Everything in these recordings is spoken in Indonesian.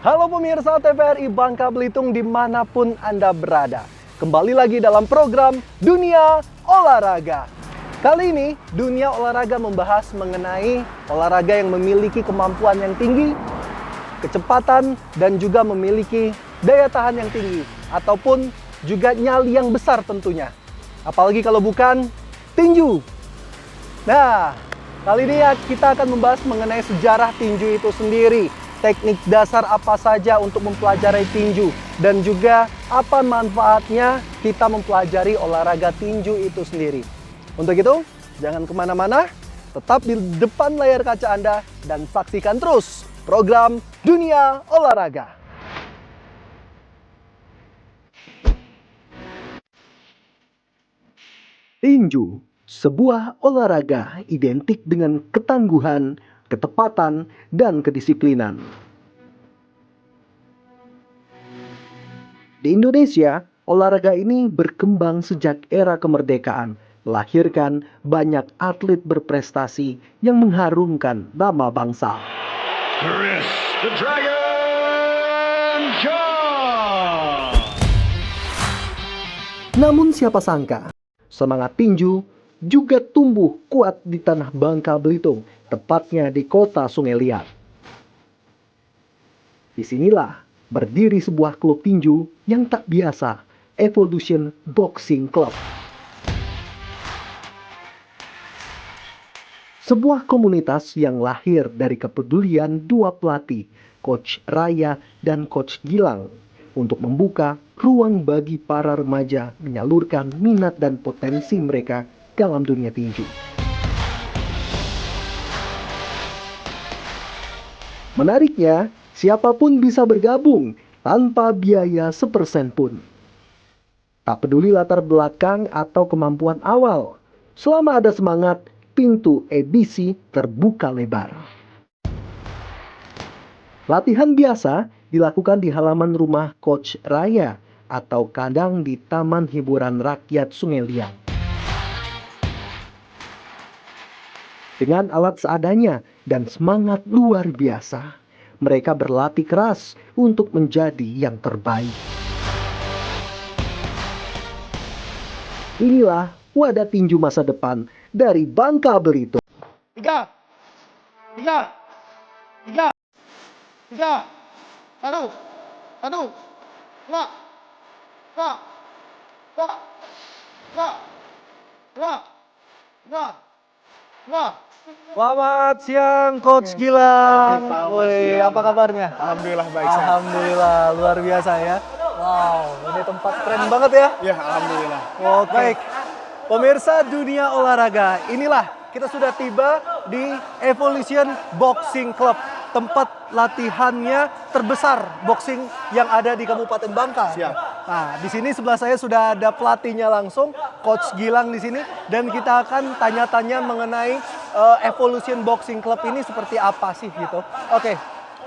Halo pemirsa TVRI Bangka Belitung dimanapun Anda berada. Kembali lagi dalam program Dunia Olahraga. Kali ini Dunia Olahraga membahas mengenai olahraga yang memiliki kemampuan yang tinggi, kecepatan, dan juga memiliki daya tahan yang tinggi. Ataupun juga nyali yang besar tentunya. Apalagi kalau bukan tinju. Nah, kali ini kita akan membahas mengenai sejarah tinju itu sendiri. Teknik dasar apa saja untuk mempelajari tinju. Dan juga apa manfaatnya kita mempelajari olahraga tinju itu sendiri. Untuk itu, jangan kemana-mana. Tetap di depan layar kaca Anda dan saksikan terus program Dunia Olahraga. Tinju, sebuah olahraga identik dengan ketangguhan, ketepatan, dan kedisiplinan. Di Indonesia, olahraga ini berkembang sejak era kemerdekaan, melahirkan banyak atlet berprestasi yang mengharumkan nama bangsa. Chris the Dragon Shaw. Namun siapa sangka, semangat tinju juga tumbuh kuat di tanah Bangka Belitung, tepatnya di kota Sungai Liat. Disinilah berdiri sebuah klub tinju yang tak biasa, Evolution Boxing Club. Sebuah komunitas yang lahir dari kepedulian dua pelatih, Coach Raya dan Coach Gilang, untuk membuka ruang bagi para remaja menyalurkan minat dan potensi mereka dalam dunia tinju. Menariknya, siapapun bisa bergabung tanpa biaya sepersen pun. Tak peduli latar belakang atau kemampuan awal, selama ada semangat, pintu EBC terbuka lebar. Latihan biasa dilakukan di halaman rumah Coach Raya atau kadang di Taman Hiburan Rakyat Sungai Liat. Dengan alat seadanya dan semangat luar biasa, mereka berlatih keras untuk menjadi yang terbaik. Inilah wadah tinju masa depan dari Bangka Belitung. Tiga, satu, dua, dua. Selamat siang Coach Gilang. Woi, apa kabarnya? Alhamdulillah baik. Alhamdulillah, luar biasa ya. Wow, ini tempat keren banget ya. Ya, alhamdulillah. Oke. Baik, pemirsa Dunia Olahraga, inilah kita sudah tiba di Evolution Boxing Club, tempat latihannya terbesar boxing yang ada di Kabupaten Bangka. Siap. Nah, di sini sebelah saya sudah ada pelatihnya langsung, Coach Gilang di sini, dan kita akan tanya-tanya mengenai Evolution Boxing Club ini seperti apa sih gitu. Oke,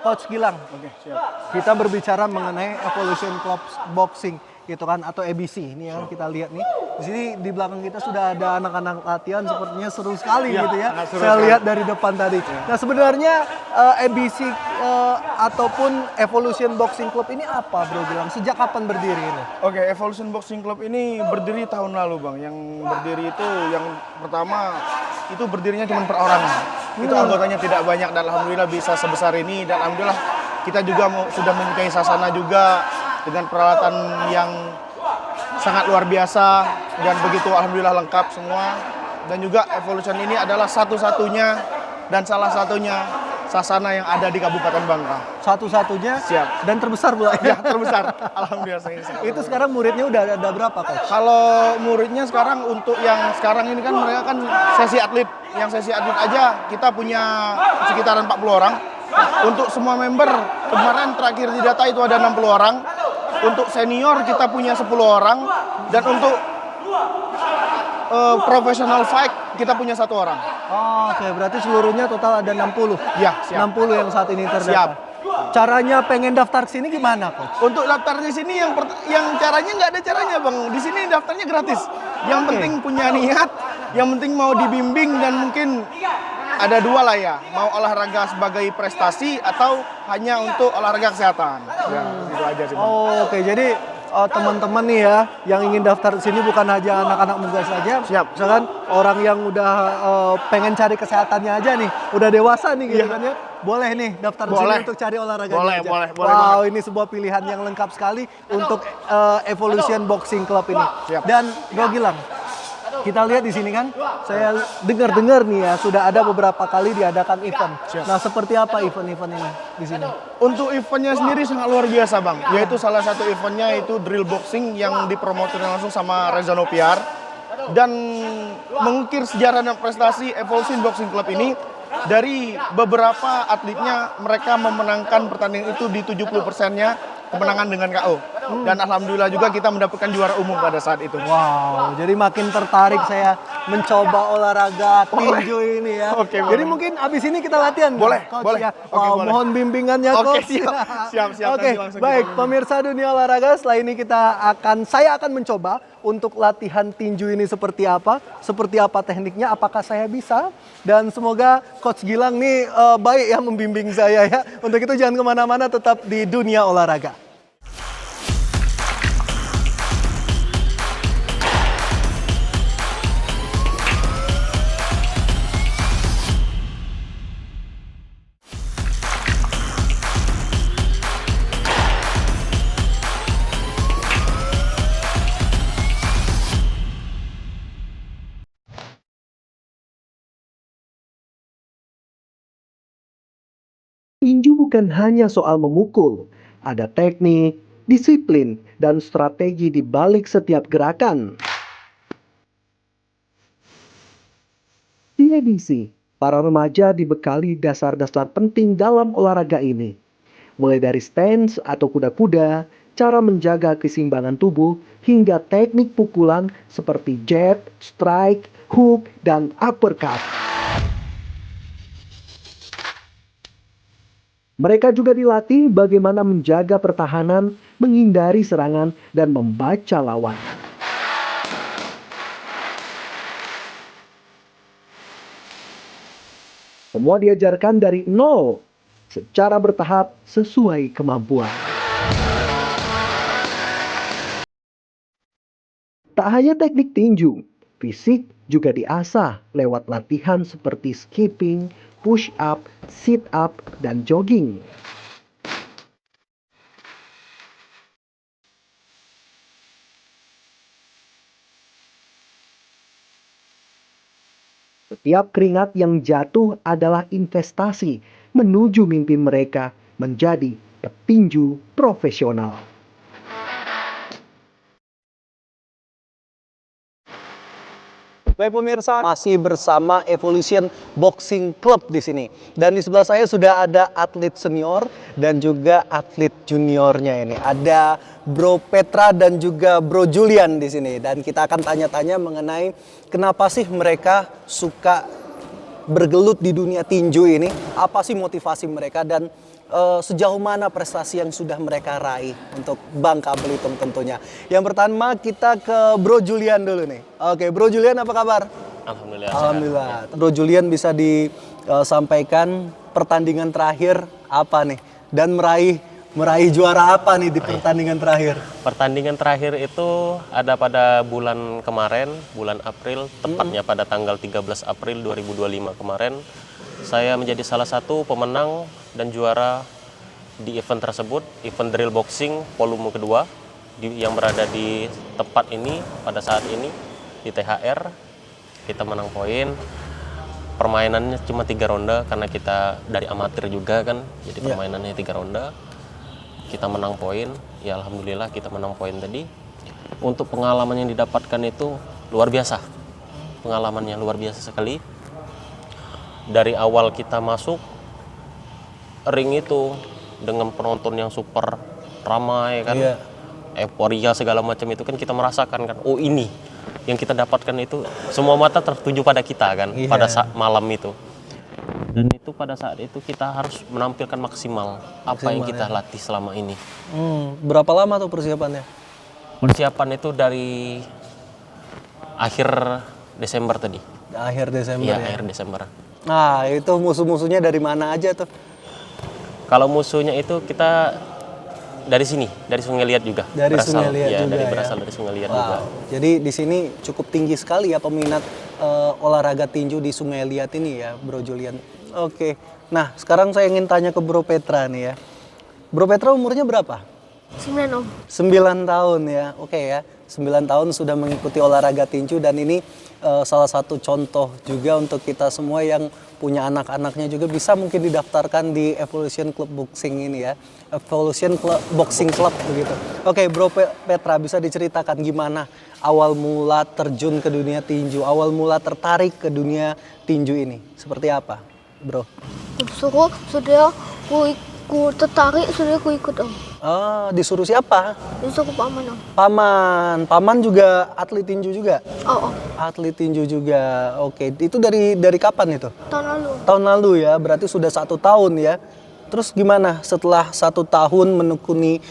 Coach Gilang. Oke, siap. Kita berbicara mengenai Evolution Club Boxing gitu kan, atau EBC ini yang kita lihat nih. Di sini di belakang kita sudah ada anak-anak latihan, sepertinya seru sekali Ya, gitu ya. sangat seru Saya sekali. lihat dari depan tadi. Nah, sebenarnya EBC ataupun Evolution Boxing Club ini apa, Bro Gilang? Sejak kapan berdiri ini? Oke, Evolution Boxing Club ini berdiri tahun lalu, Bang. Yang berdiri itu yang pertama itu berdirinya cuma per orang. Itu anggotanya tidak banyak dan alhamdulillah bisa sebesar ini, dan alhamdulillah kita juga sudah mempunyai sasana juga dengan peralatan yang sangat luar biasa dan begitu alhamdulillah lengkap semua. Dan juga Evolution ini adalah satu-satunya dan salah satunya sasana yang ada di Kabupaten Bangka. Satu-satunya. Siap. Dan terbesar pula Ya, ya. terbesar. Alhamdulillah saya ini. Itu sekarang muridnya udah ada berapa, Coach? Kalau muridnya sekarang, untuk yang sekarang ini kan mereka kan sesi atlet. Yang sesi atlet aja kita punya sekitaran 40 orang. Untuk semua member, kemarin terakhir di data itu ada 60 orang. Untuk senior kita punya 10 orang. Dan untuk professional fight kita punya 1 orang. Oh, oke, berarti seluruhnya total ada 60. Ya, siap. 60 yang saat ini terdaftar. Siap. Caranya pengen daftar ke sini gimana, Coach? Untuk daftar di sini yang caranya nggak ada caranya, Bang. Di sini daftarnya gratis. Yang penting punya niat, yang penting mau dibimbing, dan mungkin ada dua lah ya, mau olahraga sebagai prestasi atau hanya untuk olahraga kesehatan. Ya, itu aja sih Bang. Oh, oke, jadi teman-teman nih ya yang ingin daftar sini bukan hanya anak-anak muda saja. Siap. Misalkan orang yang udah pengen cari kesehatannya aja nih, udah dewasa nih gitu kan ya. Boleh nih daftar di sini Boleh. untuk cari olahraganya Boleh, aja. boleh Wow, banget. ini sebuah pilihan yang lengkap sekali untuk Evolution Boxing Club ini. Siap. Dan Bro Gilang, kita lihat di sini kan, saya dengar-dengar nih ya sudah ada beberapa kali diadakan event. Siap. Nah, seperti apa event-event ini di sini? Untuk eventnya sendiri sangat luar biasa Bang, yaitu salah satu eventnya itu drill boxing yang dipromotir langsung sama Reza Nopiar. Dan mengukir sejarah dan prestasi Evolution Boxing Club ini, dari beberapa atletnya mereka memenangkan pertandingan itu di 70%-nya kemenangan dengan KO. Dan alhamdulillah juga kita mendapatkan juara umum pada saat itu. Wow, jadi makin tertarik saya mencoba olahraga tinju ini ya. Oke, jadi boleh. mungkin abis ini kita latihan, Boleh, Coach boleh. ya. Oke, Wow, boleh. mohon bimbingannya, Oke, Coach. siap. Siap, Oke, nanti langsung baik, kita- pemirsa Dunia Olahraga. Setelah ini saya akan mencoba untuk latihan tinju ini seperti apa tekniknya, apakah saya bisa. Dan semoga Coach Gilang nih baik ya membimbing saya ya. Untuk itu jangan kemana-mana, tetap di Dunia Olahraga. Tinju bukan hanya soal memukul, ada teknik, disiplin, dan strategi di balik setiap gerakan. Di edisi, para remaja dibekali dasar-dasar penting dalam olahraga ini. Mulai dari stance atau kuda-kuda, cara menjaga keseimbangan tubuh, hingga teknik pukulan seperti jab, strike, hook, dan uppercut. Mereka juga dilatih bagaimana menjaga pertahanan, menghindari serangan, dan membaca lawan. Semua diajarkan dari nol, secara bertahap sesuai kemampuan. Tak hanya teknik tinju, fisik juga diasah lewat latihan seperti skipping, push up, sit up, dan jogging. Setiap keringat yang jatuh adalah investasi menuju mimpi mereka menjadi petinju profesional. Baik pemirsa, masih bersama Evolution Boxing Club di sini. Dan di sebelah saya sudah ada atlet senior dan juga atlet juniornya ini. Ada Bro Petra dan juga Bro Julian di sini. Dan kita akan tanya-tanya mengenai kenapa sih mereka suka bergelut di dunia tinju ini. Apa sih motivasi mereka dan sejauh mana prestasi yang sudah mereka raih untuk Bangka Belitung tentunya. Yang pertama kita ke Bro Julian dulu nih. Oke, Bro Julian apa kabar? Alhamdulillah. Alhamdulillah. Bro Julian bisa disampaikan pertandingan terakhir apa nih? Dan meraih juara apa nih di pertandingan terakhir? Pertandingan terakhir itu ada pada bulan kemarin, bulan April, tepatnya pada tanggal 13 April 2025 kemarin. Saya menjadi salah satu pemenang dan juara di event tersebut, event drill boxing volume kedua yang berada di tempat ini pada saat ini di THR. Kita menang poin. Permainannya cuma 3 ronde karena kita dari amatir juga kan, jadi permainannya 3 ronde. Kita menang poin, ya alhamdulillah kita menang poin tadi. Untuk pengalaman yang didapatkan itu luar biasa. Pengalamannya luar biasa sekali. Dari awal kita masuk ring itu dengan penonton yang super ramai kan, euforia segala macam itu kan kita merasakan kan, oh ini yang kita dapatkan itu semua mata tertuju pada kita kan pada saat malam itu. Dan itu pada saat itu kita harus menampilkan maksimal apa yang kita latih selama ini. Berapa lama tuh persiapannya? Persiapan itu dari akhir Desember tadi. Akhir Desember Iya, ya. akhir Desember. Nah, itu musuh-musuhnya dari mana aja tuh? Kalau musuhnya itu kita dari sini, dari Sungai Liat juga. Dari Sungai Liat ya, juga ya. berasal dari Sungai Liat juga. Jadi di sini cukup tinggi sekali ya peminat olahraga tinju di Sungai Liat ini ya, Bro Julian. Oke. Nah, sekarang saya ingin tanya ke Bro Petra nih ya. Bro Petra umurnya berapa? 9 Om. 9 tahun ya. Oke ya. 9 tahun sudah mengikuti olahraga tinju dan ini salah satu contoh juga untuk kita semua yang punya anak-anaknya juga bisa mungkin didaftarkan di Evolution Club Boxing ini ya. Evolution Club Boxing Club begitu. Oke, Bro Petra bisa diceritakan gimana awal mula terjun ke dunia tinju, awal mula tertarik ke dunia tinju ini. Seperti apa, Bro? Sudah ku tertarik, sudah ku ikut Om. Oh, disuruh siapa? Disuruh paman Om. Paman juga atlet tinju juga? Oh, Om. Atlet tinju juga. Oke, itu dari kapan itu? Tahun lalu. Tahun lalu ya, berarti sudah 1 tahun ya. Terus gimana setelah 1 tahun menekuni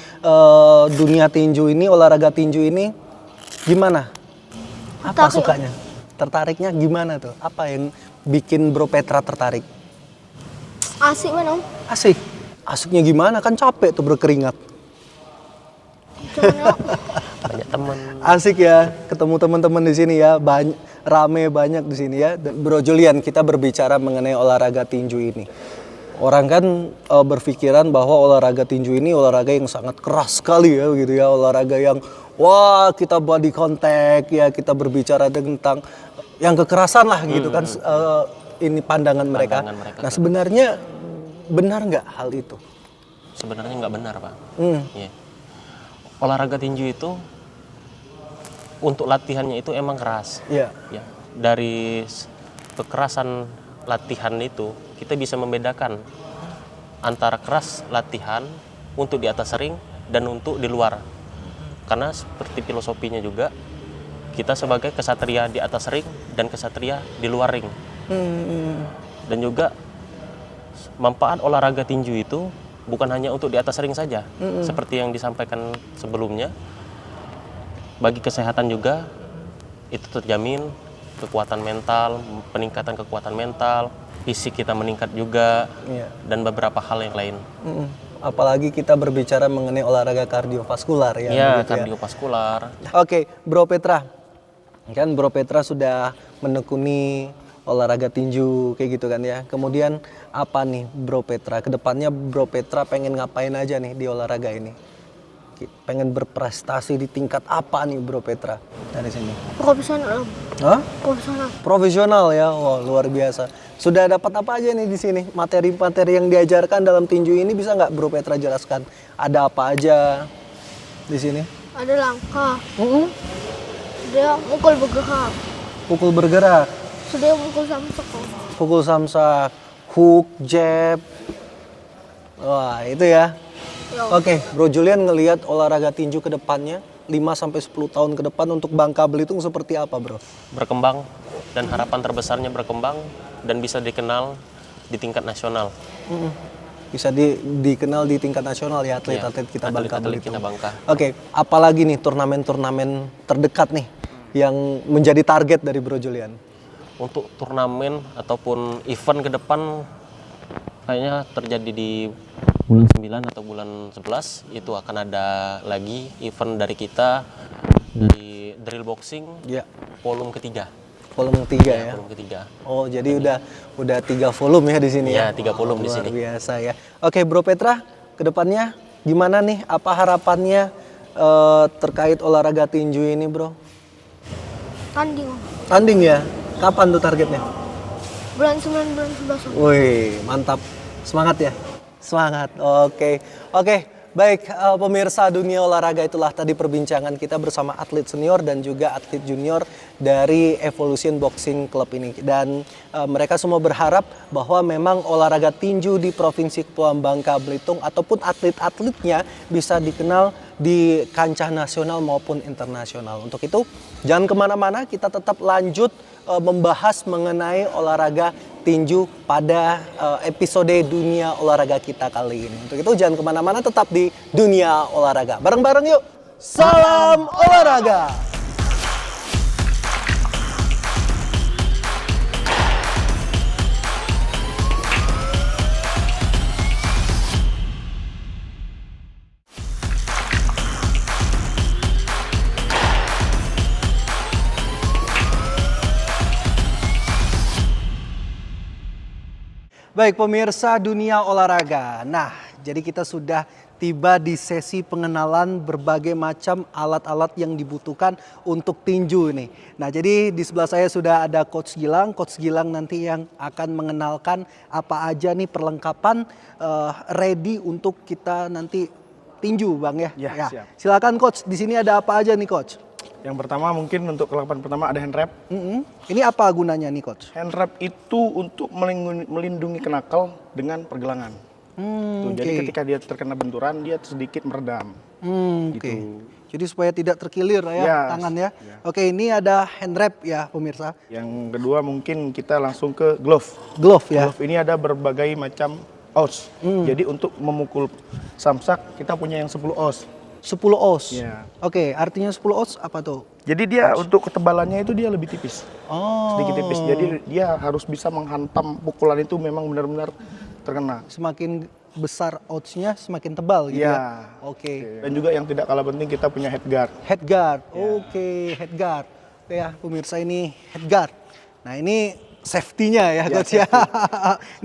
dunia tinju ini, olahraga tinju ini, gimana? Apa Tertarik. sukanya? Tertariknya gimana tuh? Apa yang bikin Bro Petra tertarik? Asik man Om. Asik. Asiknya gimana? Kan capek tuh berkeringat. Cuman Banyak teman. Asik ya, ketemu teman-teman di sini ya, rame banyak di sini ya. Dan Bro Julian, kita berbicara mengenai olahraga tinju ini. Orang kan berpikiran bahwa olahraga tinju ini olahraga yang sangat keras sekali ya, gitu ya, olahraga yang wah kita body contact ya, kita berbicara tentang yang kekerasan lah gitu kan. Ini pandangan mereka. Nah sebenarnya benar nggak hal itu? Sebenarnya nggak benar, Pak. Iya. Olahraga tinju itu untuk latihannya itu emang keras. Iya. Ya. Dari kekerasan latihan itu kita bisa membedakan antara keras latihan untuk di atas ring dan untuk di luar. Karena seperti filosofinya juga kita sebagai kesatria di atas ring dan kesatria di luar ring. Dan juga manfaat olahraga tinju itu bukan hanya untuk di atas ring saja, seperti yang disampaikan sebelumnya. Bagi kesehatan juga itu terjamin, kekuatan mental, peningkatan kekuatan mental, fisik kita meningkat juga, dan beberapa hal yang lain. Apalagi kita berbicara mengenai olahraga kardiovaskular ya. Ya, begitu kardiovaskular. Oke, Bro Petra, kan Bro Petra sudah menekuni olahraga tinju kayak gitu kan ya. Kemudian apa nih Bro Petra? Kedepannya Bro Petra pengen ngapain aja nih di olahraga ini? Pengen berprestasi di tingkat apa nih Bro Petra dari sini? profesional Om. Hah? Profesional. Profesional ya, wah luar biasa. Sudah dapat apa aja nih di sini? Materi-materi yang diajarkan dalam tinju ini bisa nggak Bro Petra jelaskan? Ada apa aja di sini? Ada langkah. Dia mukul bergerak. Pukul bergerak, Sudah mukul samsak Om. pukul samsak, hook, jab. Wah itu ya. Ya, Oke, Bro Julian ngelihat olahraga tinju ke depannya 5-10 tahun ke depan untuk Bangka Belitung seperti apa, Bro? Berkembang, dan harapan terbesarnya berkembang dan bisa dikenal di tingkat nasional. Bisa dikenal di tingkat nasional ya atlet-atlet kita Bangka Atlet-atlet Belitung. kita Bangka. Oke, apalagi nih turnamen-turnamen terdekat nih yang menjadi target dari Bro Julian? Untuk turnamen ataupun event ke depan kayaknya terjadi di bulan 9 atau bulan 11 itu akan ada lagi event dari kita di drill boxing Ya, volume ketiga. volume 3 ya. Volume ketiga. Oh, jadi udah 3 volume ya di sini ya. Ya, 3 volume di Luar sini. biasa ya. Oke, Bro Petra, kedepannya gimana nih? Apa harapannya terkait olahraga tinju ini, Bro? tanding Om. Tanding ya? Kapan tuh targetnya? Bulan 9, bulan 11 Om. Wih, mantap. Semangat ya? Semangat. Oke. Baik, pemirsa dunia olahraga, itulah tadi perbincangan kita bersama atlet senior dan juga atlet junior dari Evolution Boxing Club ini. Dan mereka semua berharap bahwa memang olahraga tinju di Provinsi Kepulauan Bangka Belitung ataupun atlet-atletnya bisa dikenal di kancah nasional maupun internasional. Untuk itu, jangan kemana-mana, kita tetap lanjut membahas mengenai olahraga tinju pada episode dunia olahraga kita kali ini. Untuk itu jangan kemana-mana, tetap di dunia olahraga. Bareng-bareng yuk, salam olahraga! Baik pemirsa dunia olahraga. Nah, jadi kita sudah tiba di sesi pengenalan berbagai macam alat-alat yang dibutuhkan untuk tinju ini. Nah, jadi di sebelah saya sudah ada Coach Gilang. Coach Gilang nanti yang akan mengenalkan apa aja nih perlengkapan ready untuk kita nanti tinju, Bang ya. Ya, siap. Silakan Coach. Di sini ada apa aja nih Coach? Yang pertama mungkin untuk perlengkapan pertama ada hand wrap. Ini apa gunanya nih Coach? Hand wrap itu untuk melindungi knuckle dengan pergelangan. Tuh, jadi ketika dia terkena benturan dia sedikit meredam. Oke. Jadi supaya tidak terkilir ya Yes. tangan ya. Oke, ini ada hand wrap ya pemirsa. Yang kedua mungkin kita langsung ke glove. Glove ya. Glove ini ada berbagai macam os. Jadi untuk memukul samsak kita punya yang 10 os. 10 oz. Iya. Oke, artinya 10 oz apa tuh? Jadi dia untuk ketebalannya itu dia lebih tipis. Oh. Sedikit tipis. Jadi dia harus bisa menghantam pukulan itu memang benar-benar terkena. Semakin besar odds-nya semakin tebal gitu Iya. ya. Oke. Dan juga yang tidak kalah penting kita punya head guard. Head guard. Oke, head guard. Oke ya, pemirsa ini head guard. Nah, ini safety-nya ya, Coach ya.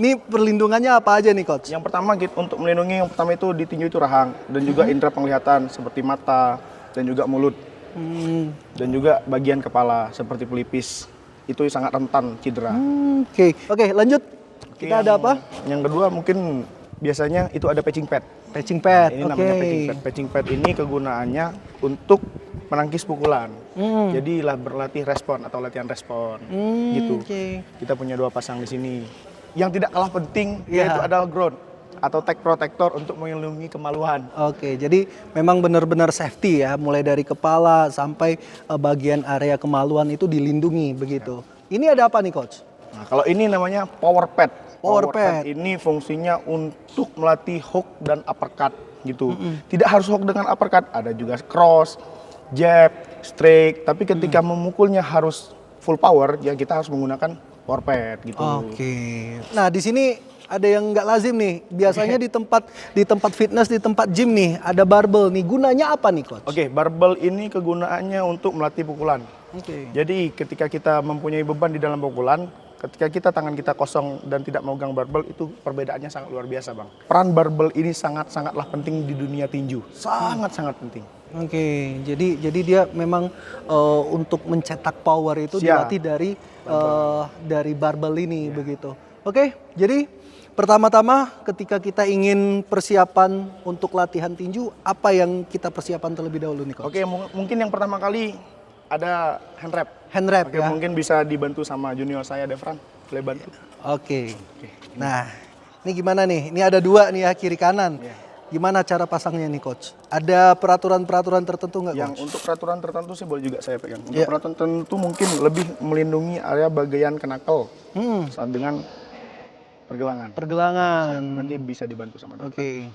Ini perlindungannya apa aja nih, Coach? Yang pertama untuk melindungi yang pertama itu di tinju itu rahang dan juga indera penglihatan seperti mata dan juga mulut. Dan juga bagian kepala seperti pelipis. Itu sangat rentan cedera. Oke, lanjut. Kita ada apa? Yang kedua mungkin biasanya itu ada patching pad. Patching pad. Ini Oke. namanya patching pad. Patching pad ini kegunaannya untuk menangkis pukulan. Jadi berlatih respon atau latihan respon gitu. Oke. Kita punya 2 pasang di sini. Yang tidak kalah penting Iya. yaitu adalah ground atau tag protector untuk melindungi kemaluan. Oke, jadi memang benar-benar safety ya, mulai dari kepala sampai bagian area kemaluan itu dilindungi begitu. Ini ada apa nih, Coach? Nah, kalau ini namanya power pad. Power pad. Ini fungsinya untuk melatih hook dan uppercut gitu. Tidak harus hook dengan uppercut, ada juga cross, jab, strike. Tapi ketika memukulnya harus full power, ya kita harus menggunakan power pad gitu. Oke. Nah, di sini ada yang nggak lazim nih. Biasanya di tempat fitness, di tempat gym nih, ada barbel nih. Gunanya apa nih, Coach? Oke, barbel ini kegunaannya untuk melatih pukulan. Oke. Jadi ketika kita mempunyai beban di dalam pukulan, ketika tangan kita kosong dan tidak memegang barbel, itu perbedaannya sangat luar biasa, Bang. Peran barbel ini sangatlah penting di dunia tinju. Sangat penting. Oke, jadi dia memang untuk mencetak power itu Siap. dilatih dari barbel ini begitu. Oke, jadi pertama-tama ketika kita ingin persiapan untuk latihan tinju, apa yang kita persiapan terlebih dahulu nih, Coach? Oke, mungkin yang pertama kali ada hand wrap. Hand wrap Oke, ya. mungkin bisa dibantu sama junior saya, Devran. Boleh bantu? Oke. Nah, ini gimana nih? Ini ada 2 nih ya, kiri kanan. Gimana cara pasangnya nih, Coach? Ada peraturan-peraturan tertentu nggak, Yang Coach? untuk peraturan tertentu sih boleh juga saya pegang. Untuk Iya. peraturan tertentu mungkin lebih melindungi area bagian knuckle saat dengan pergelangan. Pergelangan. Nanti bisa dibantu sama dokter. Oke.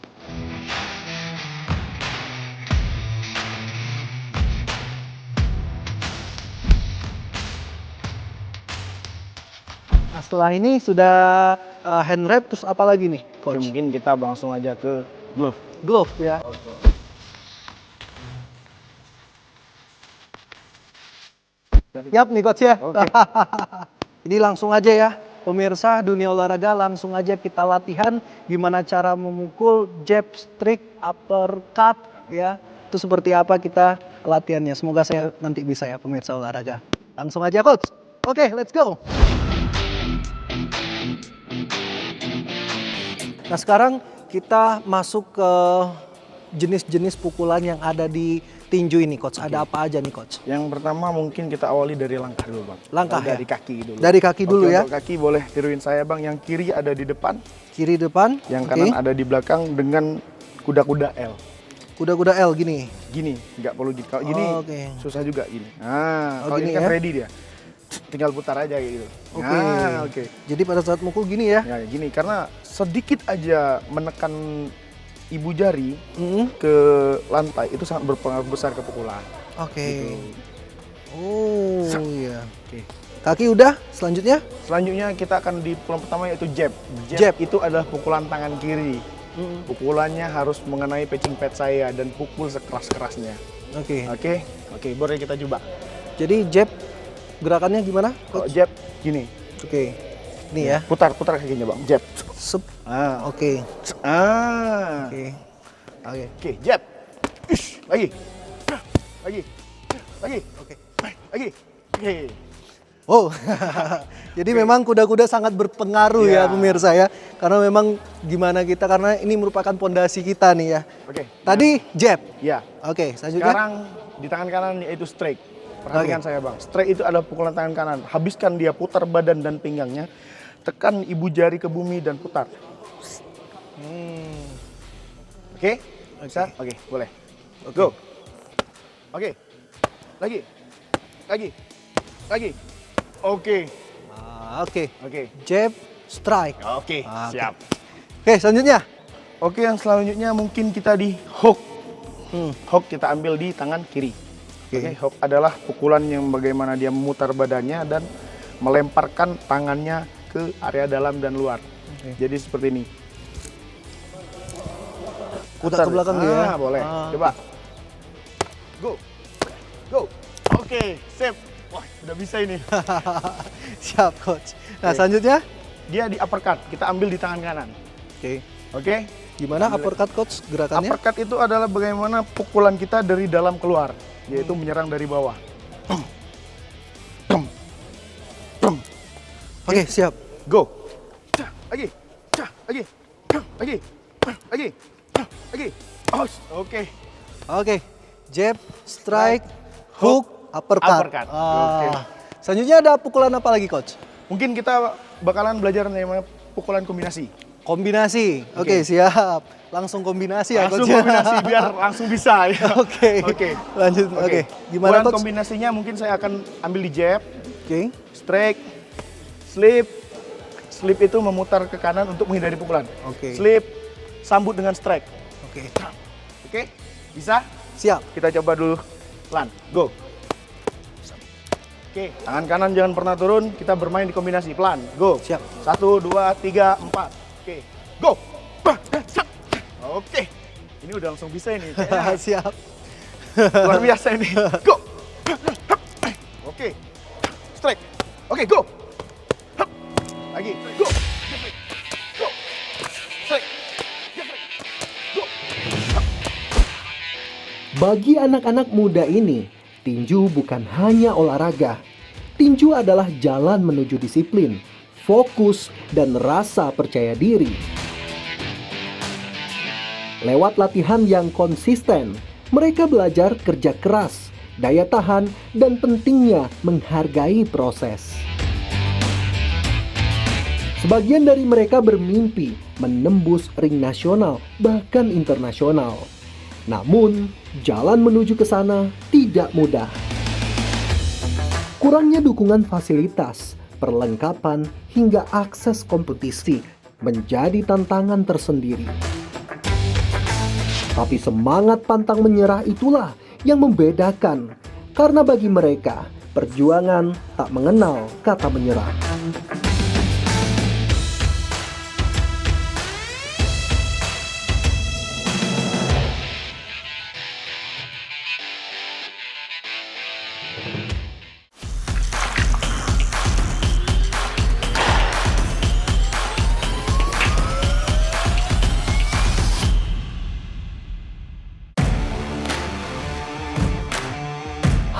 Nah, setelah ini sudah hand wrap, terus apa lagi nih, Oke, Coach? mungkin kita langsung aja ke glove. Glove ya. Siap nih, Coach ya. Oke. Ini langsung aja ya, pemirsa dunia olahraga, langsung aja kita latihan gimana cara memukul jab, strike, uppercut ya. Itu seperti apa kita latihannya. Semoga saya nanti bisa ya, pemirsa olahraga. Langsung aja, Coach. Oke, let's go. Nah, sekarang kita masuk ke jenis-jenis pukulan yang ada di tinju ini, Coach. Ada apa aja nih, Coach? Yang pertama mungkin kita awali dari langkah dulu, Bang. Langkah Dari ya? kaki dulu. Dari kaki dulu Oke, ya. Untuk kaki boleh tiruin saya, Bang. Yang kiri ada di depan, Kiri depan. yang Oke. kanan ada di belakang dengan kuda-kuda L. Kuda-kuda L gini. Gini, nggak perlu kalau gini Oke. susah juga gini. Nah, Oh, kalau gini ini kan ya? ready dia. Tinggal putar aja gitu. Oke. Nah, oke. Jadi pada saat mukul gini ya. Ya, gini karena sedikit aja menekan ibu jari ke lantai itu sangat berpengaruh besar ke pukulan. Oke. Oh iya. Oke. Kaki udah, selanjutnya? Selanjutnya kita akan di pukulan pertama yaitu jab. Jab. Itu adalah pukulan tangan kiri. Pukulannya harus mengenai patching pad saya dan pukul sekeras-kerasnya. Oke. Oke, boleh kita coba. Jadi jab gerakannya gimana, Kalau Coach? jab gini. Oke. Nih ya. Putar kakinya bang, jab. Sup. Oke. Ah. Oke. Oke, jab. Ish, lagi. Lagi. Oke. Lagi. Oke. Oh, jadi memang kuda-kuda sangat berpengaruh ya Iya. pemirsa ya. Karena memang gimana kita, karena ini merupakan pondasi kita nih ya. Oke. Tadi jab. Ya. Oke, selanjutnya. Sekarang di tangan kanan yaitu strike. Perhatikan saya bang. Strike itu adalah pukulan tangan kanan. Habiskan dia, putar badan dan pinggangnya. Tekan ibu jari ke bumi dan putar. Oke? Bisa? Oke, boleh. Go. Oke. Lagi. Oke. Oke. Oke. Jab, strike. Oke, Oke. siap. Oke, selanjutnya. Oke, yang selanjutnya mungkin kita di hook. Hook kita ambil di tangan kiri. Oke, hook adalah pukulan yang bagaimana dia memutar badannya dan melemparkan tangannya ke area dalam dan luar. Jadi seperti ini. Putar ke belakang dia ya. Boleh. Coba. Go. Oke, sip. Wah, udah bisa ini. Siap, coach. Nah, Oke. selanjutnya. Dia di uppercut, kita ambil di tangan kanan. Oke. Oke? Gimana uppercut, coach, gerakannya? Uppercut itu adalah bagaimana pukulan kita dari dalam keluar, yaitu menyerang dari bawah. Oke, siap. Go. Lagi. Oh, oke. Oke. Jab, strike, hook, uppercut. Uppercut. Ah. Oke. Selanjutnya ada pukulan apa lagi, coach? Mungkin kita bakalan belajar namanya pukulan kombinasi. Kombinasi. Oke, siap. Langsung kombinasi ya, Langsung coach. kombinasi biar langsung bisa ya. Oke. Lanjut. Oke. Gimana, Pukulan coach? kombinasinya mungkin saya akan ambil di jab, Oke. strike, slip. Slip itu memutar ke kanan untuk menghindari pukulan. Oke. Slip, sambut dengan strike. Oke. Oke, bisa? Siap. Kita coba dulu. Pelan, go. Oke, tangan kanan jangan pernah turun. Kita bermain di kombinasi. Pelan, go. Siap. 1, 2, 3, 4. Oke, go. Oke, ini udah langsung bisa ini. Kayaknya Siap. luar biasa ini. Go. Oke, strike. Oke, go. Lagi, go. Go. Strike. Go. Bagi anak-anak muda ini, tinju bukan hanya olahraga. Tinju adalah jalan menuju disiplin, fokus, dan rasa percaya diri. Lewat latihan yang konsisten, mereka belajar kerja keras, daya tahan, dan pentingnya menghargai proses. Sebagian dari mereka bermimpi menembus ring nasional, bahkan internasional. Namun, jalan menuju ke sana tidak mudah. Kurangnya dukungan fasilitas, perlengkapan, hingga akses kompetisi menjadi tantangan tersendiri. Tapi semangat pantang menyerah itulah yang membedakan, karena bagi mereka, perjuangan tak mengenal kata menyerah.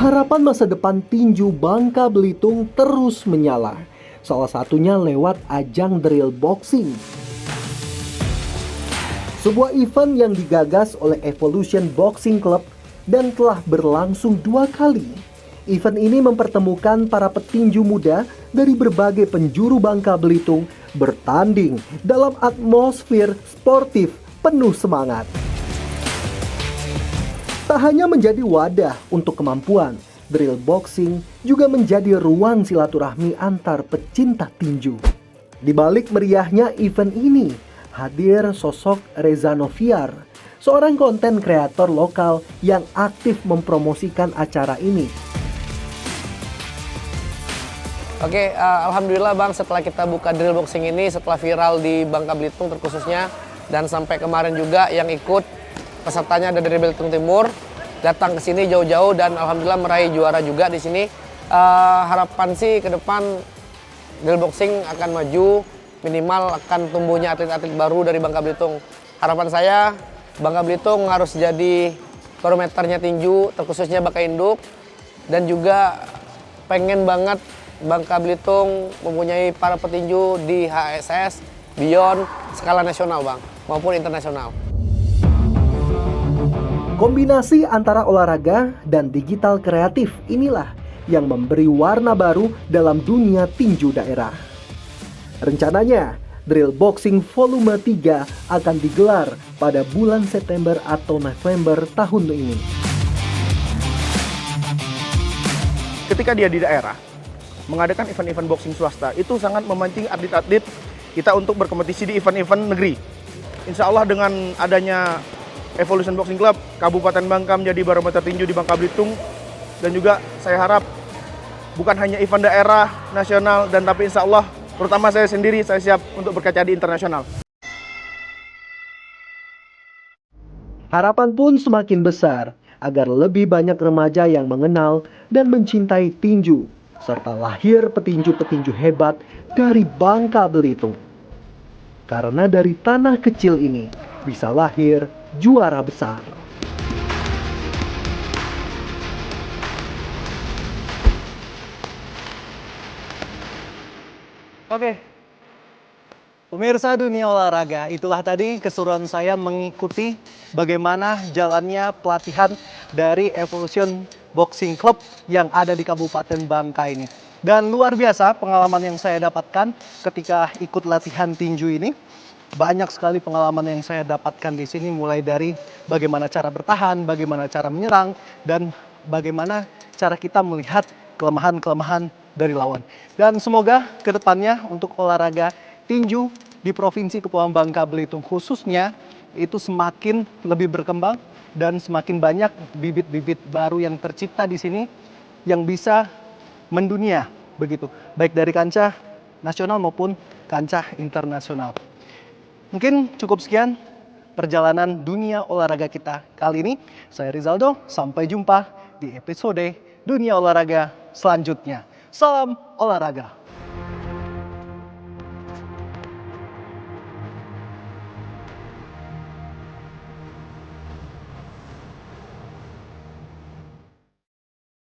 Harapan masa depan tinju Bangka Belitung terus menyala. Salah satunya lewat ajang drill boxing. Sebuah event yang digagas oleh Evolution Boxing Club dan telah berlangsung 2 kali. Event ini mempertemukan para petinju muda dari berbagai penjuru Bangka Belitung bertanding dalam atmosfer sportif penuh semangat. Tak hanya menjadi wadah untuk kemampuan, drill boxing juga menjadi ruang silaturahmi antar pecinta tinju. Di balik meriahnya event ini, hadir sosok Reza Noviar, seorang konten kreator lokal yang aktif mempromosikan acara ini. Oke, alhamdulillah Bang, setelah kita buka drill boxing ini, setelah viral di Bangka Belitung terkhususnya, dan sampai kemarin juga yang ikut pesertanya ada dari Belitung Timur, datang ke sini jauh-jauh dan alhamdulillah meraih juara juga di sini. Harapan sih ke depan drill boxing akan maju, minimal akan tumbuhnya atlet-atlet baru dari Bangka Belitung. Harapan saya Bangka Belitung harus jadi barometernya tinju, terkhususnya Baka Induk, dan juga pengen banget Bangka Belitung mempunyai para petinju di HSS, Beyond, skala nasional Bang, maupun internasional. Kombinasi antara olahraga dan digital kreatif inilah yang memberi warna baru dalam dunia tinju daerah. Rencananya, Drill Boxing Volume 3 akan digelar pada bulan September atau November tahun ini. Ketika dia di daerah, mengadakan event-event boxing swasta, itu sangat memancing atlet-atlet kita untuk berkompetisi di event-event negeri. Insya Allah dengan adanya Evolution Boxing Club, Kabupaten Bangka menjadi barometer tinju di Bangka Belitung. Dan juga saya harap bukan hanya event daerah, nasional, dan tapi insya Allah, terutama saya sendiri, saya siap untuk berkaca di internasional. Harapan pun semakin besar agar lebih banyak remaja yang mengenal dan mencintai tinju, serta lahir petinju-petinju hebat dari Bangka Belitung. Karena dari tanah kecil ini bisa lahir juara besar. Oke, pemirsa dunia olahraga, itulah tadi keseruan saya mengikuti bagaimana jalannya pelatihan dari Evolution Boxing Club yang ada di Kabupaten Bangka ini. Dan luar biasa pengalaman yang saya dapatkan ketika ikut latihan tinju ini. Banyak sekali pengalaman yang saya dapatkan di sini, mulai dari bagaimana cara bertahan, bagaimana cara menyerang, dan bagaimana cara kita melihat kelemahan-kelemahan dari lawan. Dan semoga kedepannya untuk olahraga tinju di Provinsi Kepulauan Bangka Belitung khususnya itu semakin lebih berkembang dan semakin banyak bibit-bibit baru yang tercipta di sini yang bisa mendunia begitu, baik dari kancah nasional maupun kancah internasional. Mungkin cukup sekian perjalanan dunia olahraga kita kali ini. Saya Rizaldo, sampai jumpa di episode Dunia Olahraga selanjutnya. Salam olahraga.